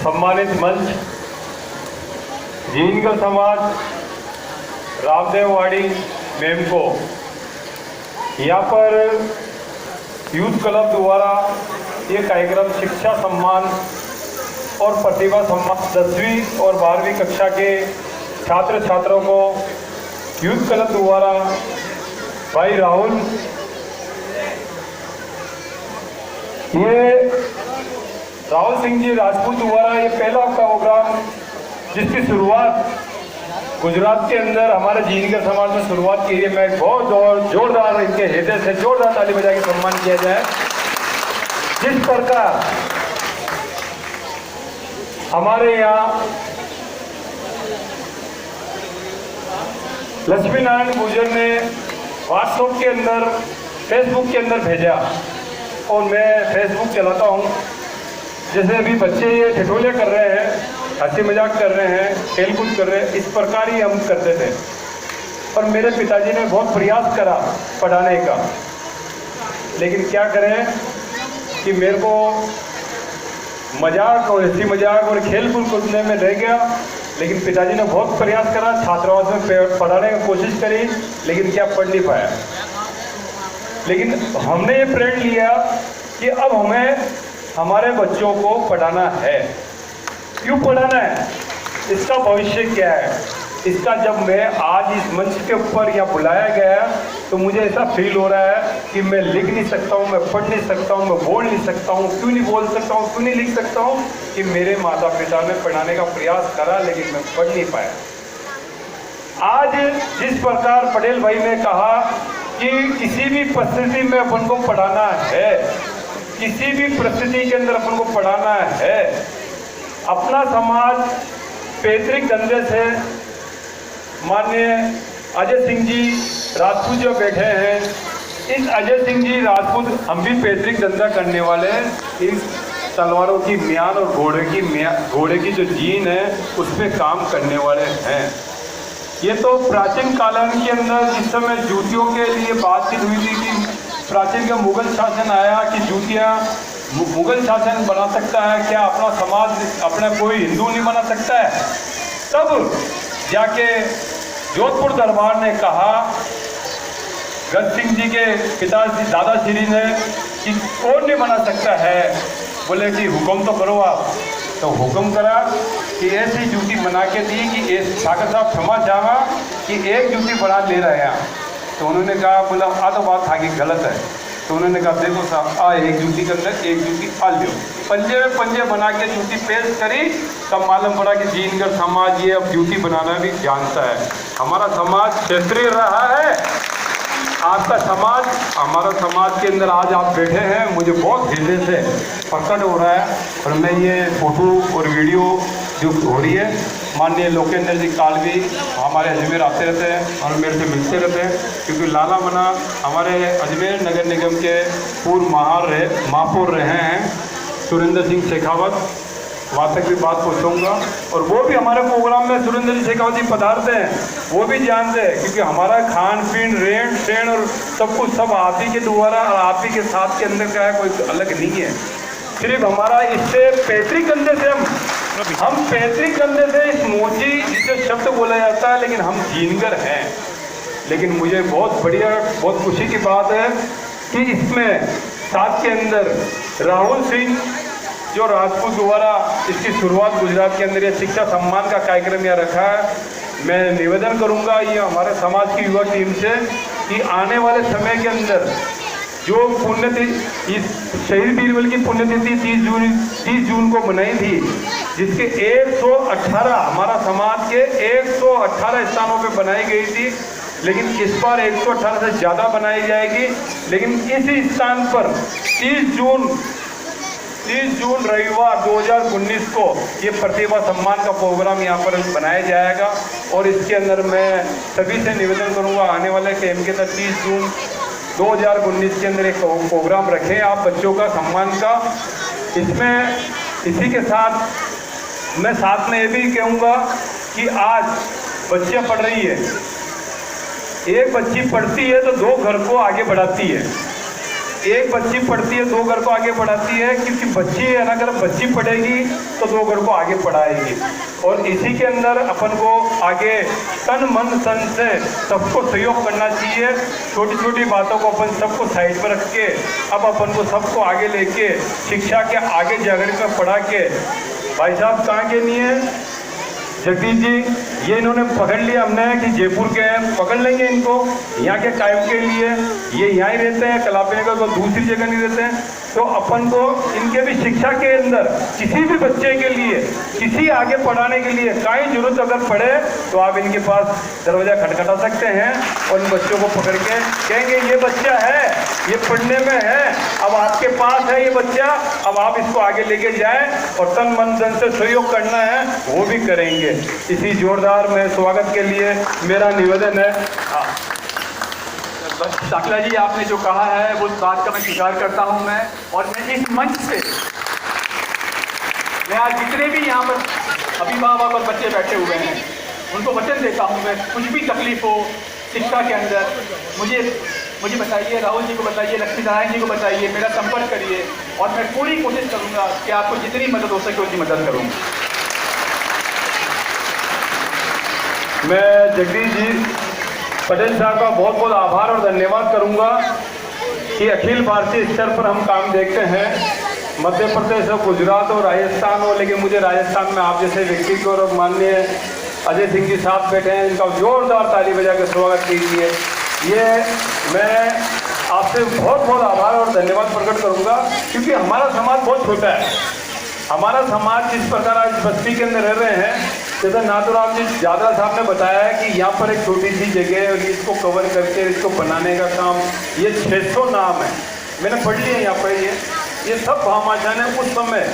सम्मानित मंच, जीनकर समाज रामदेववाड़ी मेमको, यहाँ पर यूथ क्लब द्वारा ये कार्यक्रम शिक्षा सम्मान और प्रतिभा सम्मान 10वीं और 12वीं कक्षा के छात्र छात्रों को यूथ क्लब द्वारा भाई राहुल, ये राहुल सिंह जी राजपूत द्वारा ये पहला प्रोग्राम जिसकी शुरुआत गुजरात के अंदर हमारे जीनकर समाज में शुरुआत की है। मैं बहुत जोरदार इनके हृदय से जोरदार ताली बजा के सम्मान किया जाए। जिस प्रकार हमारे यहाँ लक्ष्मी नारायण गुर्जर ने व्हाट्सएप के अंदर, फेसबुक के अंदर भेजा और मैं फेसबुक चलाता हूँ। जैसे अभी बच्चे ये ठिठोले कर रहे हैं, हंसी मजाक कर रहे हैं, खेल कूद कर रहे हैं, इस प्रकार ही हम करते थे। और मेरे पिताजी ने बहुत प्रयास करा पढ़ाने का, लेकिन क्या करें कि मेरे को मजाक और हंसी मजाक और खेल कूद कूदने में रह गया। लेकिन पिताजी ने बहुत प्रयास करा, छात्रावास में पढ़ाने की कोशिश करी, लेकिन क्या पढ़ नहीं पाया। लेकिन हमने ये प्रण लिया कि अब हमें हमारे बच्चों को पढ़ाना है। क्यों पढ़ाना है, इसका भविष्य क्या है, इसका जब मैं आज इस मंच के ऊपर यहाँ बुलाया गया तो मुझे ऐसा फील हो रहा है कि मैं लिख नहीं सकता हूँ, मैं पढ़ नहीं सकता हूँ, मैं बोल नहीं सकता हूँ। क्यों नहीं बोल सकता हूँ, क्यों नहीं लिख सकता हूँ कि मेरे माता पिता ने पढ़ाने का प्रयास करा लेकिन मैं पढ़ नहीं पाया। आज जिस प्रकार पटेल भाई ने कहा कि किसी भी परिस्थिति में अपन को पढ़ाना है, किसी भी परिस्थिति के अंदर अपन को पढ़ाना है। अपना समाज पैतृक धंधे से माननीय अजय सिंह जी राजपूत जो बैठे हैं, इस अजय सिंह जी राजपूत हम भी पैतृक धंधा करने वाले हैं। इस तलवारों की म्यान और घोड़े की जो जीन है उस पर काम करने वाले हैं। ये तो प्राचीन कालन के अंदर जिस समय जूतियों के लिए बातचीत हुई थी कि प्राचीन का मुगल शासन आया कि जूतियाँ मुगल शासन बना सकता है क्या, अपना समाज अपना कोई हिंदू नहीं बना सकता है। तब जाके जोधपुर दरबार ने कहा गज सिंह जी के पिताजी दादाश्री ने कि कौन नहीं बना सकता है। बोले कि हुक्म तो करो आप। तो हुक्म करा कि ऐसी जूती बना के दी कि सागर साहब क्षमा चाहा कि एक जूती बना ले रहे हैं। तो उन्होंने कहा, बोला आ तो बात था कि गलत है। तो उन्होंने कहा देखो साहब, आ एक जूती के अंदर एक जूती आ लो। पंजे में पंजे बना के जूती पेश करी, तब मालूम पड़ा कि जीनकर समाज ये अब जूती बनाना भी जानता है। हमारा समाज क्षेत्रीय रहा है। आपका समाज, हमारा समाज के अंदर आज आप बैठे हैं, मुझे बहुत हृदय से प्रकट हो रहा है। और मैं ये फोटो और वीडियो जो हो रही है, माननीय लोकेंद्र जी कालवी हमारे अजमेर आते रहते हैं और मेरे से मिलते रहते हैं, क्योंकि लाला मना हमारे अजमेर नगर निगम के पूर्व महापौर रहे हैं सुरेंद्र सिंह शेखावत। वहाँ तक भी बात पहुँचाऊँगा। और वो भी हमारे प्रोग्राम में सुरेंद्र जी शेखावत जी पधारते हैं, वो भी जानते हैं, क्योंकि हमारा खान पीन रहन सहन और सब कुछ सब आप ही के द्वारा और आप ही के साथ के अंदर का है, कोई अलग नहीं है। सिर्फ हमारा इससे पैतृक कंधे से हम पैतृक कंधे से इस मोची जिसे शब्द बोला जाता है, लेकिन हम जीनकर हैं। लेकिन मुझे बहुत बढ़िया, बहुत खुशी की बात है कि इसमें साथ के अंदर राहुल सिंह जो राजपूत द्वारा इसकी शुरुआत गुजरात के अंदर ये शिक्षा सम्मान का कार्यक्रम यहाँ रखा है। मैं निवेदन करूँगा ये हमारे समाज की युवा टीम से कि आने वाले समय के अंदर जो पुण्यतिथि, इस शहीद बीरबल की पुण्यतिथि 30 जून को मनाई थी, जिसके 118 हमारा समाज के 118 स्थानों पे बनाई गई थी, लेकिन इस बार 118 से ज़्यादा बनाई जाएगी। लेकिन इसी स्थान पर 30 जून रविवार 2019 को ये प्रतिभा सम्मान का प्रोग्राम यहाँ पर बनाया जाएगा। और इसके अंदर मैं सभी से निवेदन करूँगा आने वाले टाइम के अंदर 30 जून 2019 के अंदर एक प्रोग्राम रखें आप बच्चों का सम्मान का। इसमें इसी के साथ मैं साथ में ये भी कहूँगा कि आज बच्चियाँ पढ़ रही है, एक बच्ची पढ़ती है तो 2 घर को आगे बढ़ाती है। एक बच्ची पढ़ती है 2 घर को आगे बढ़ाती है, क्योंकि बच्ची है ना, अगर बच्ची पढ़ेगी तो 2 घर को आगे बढ़ाएगी। और इसी के अंदर अपन को आगे तन मन धन से सबको सहयोग करना चाहिए। छोटी छोटी बातों को अपन सबको साइड पर रख के अब अपन को सबको आगे लेके शिक्षा के आगे जागरूक में पढ़ा के, भाई साहब कहाँ के नहीं है जगदीश जी, ये इन्होंने पकड़ लिया हमने कि जयपुर के हैं, पकड़ लेंगे इनको यहाँ के कायम के लिए। ये यहाँ ही रहते हैं, कलापे का तो दूसरी जगह नहीं रहते हैं। तो अपन को इनके भी शिक्षा के अंदर किसी भी बच्चे के लिए, किसी आगे पढ़ाने के लिए कहीं जरूरत अगर पड़े तो आप इनके पास दरवाज़ा खटखटा सकते हैं और इन बच्चों को पकड़ के कहेंगे ये बच्चा है, ये पढ़ने में है, अब आपके पास है ये बच्चा, अब आप इसको आगे लेके जाएं और तन मन धन से सहयोग करना है वो भी करेंगे। इसी जोरदार में स्वागत के लिए मेरा निवेदन है। बस शाकिला जी, आपने जो कहा है उस बात का मैं स्वीकार करता हूं मैं, और मैं इस मंच से मैं आज जितने भी यहाँ पर अभिभावक और बच्चे बैठे हुए हैं उनको वचन देता हूं, मैं कुछ भी तकलीफ हो शिक्षा के अंदर मुझे बताइए, राहुल जी को बताइए, लक्ष्मी नारायण जी को बताइए, मेरा संपर्क करिए और मैं पूरी कोशिश करूंगा कि आपको जितनी मदद हो सके उतनी मदद करूँगा। मैं जगदीश जी पटेल साहब का बहुत बहुत आभार और धन्यवाद करूंगा कि अखिल भारतीय स्तर पर हम काम देखते हैं, मध्य प्रदेश हो, गुजरात हो, राजस्थान हो, लेकिन मुझे राजस्थान में आप जैसे व्यक्ति को और माननीय अजय सिंह जी साथ बैठे हैं, इनका जोरदार ताली बजा के स्वागत कीजिए। ये मैं आपसे बहुत बहुत आभार और धन्यवाद प्रकट करूंगा, क्योंकि हमारा समाज बहुत छोटा है। हमारा समाज जिस प्रकार आज बस्ती के अंदर रह रहे हैं, जैसे नाथुराम जी जादरा साहब ने बताया है कि यहाँ पर एक छोटी सी जगह है और इसको कवर करके इसको बनाने का काम, ये 600 नाम है, मैंने पढ़ लिया यहाँ पर। ये सब भामाशाह ने उस समय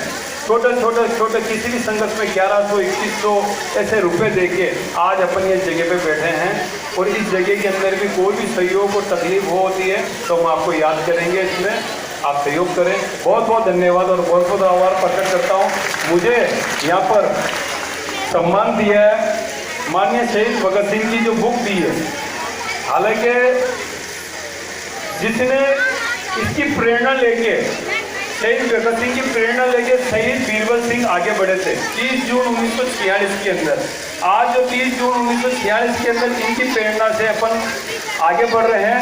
छोटे किसी भी संघर्ष में 1100-2100 ऐसे रुपए देके आज अपन ये जगह पे बैठे हैं। और इस जगह के अंदर भी कोई भी सहयोग और तकलीफ होती है तो हम आपको याद करेंगे, इसमें आप सहयोग करें। बहुत बहुत धन्यवाद और बहुत बहुत आभार प्रकट करता हूँ। मुझे यहाँ पर सम्मान दिया है माननीय शहीद भगत सिंह की जो बुक दी है, हालांकि जिसने इसकी प्रेरणा लेके, शहीद भगत सिंह की प्रेरणा लेके शहीद बीरबल सिंह आगे बढ़े थे 30 जून 1946 के अंदर। आज जो 30 जून 1946 के अंदर इनकी प्रेरणा से अपन आगे बढ़ रहे हैं,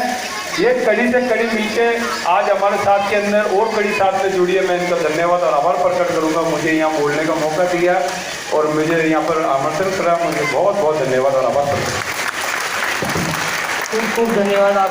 ये कड़ी से कड़ी मिलके आज हमारे साथ के अंदर और कड़ी साथ में जुड़ी है। मैं इनका धन्यवाद और आभार प्रकट करूंगा, मुझे यहाँ बोलने का मौका दिया और मुझे यहाँ पर आमंत्रण करा। मुझे बहुत बहुत धन्यवाद और आभार प्रकट। खूब धन्यवाद।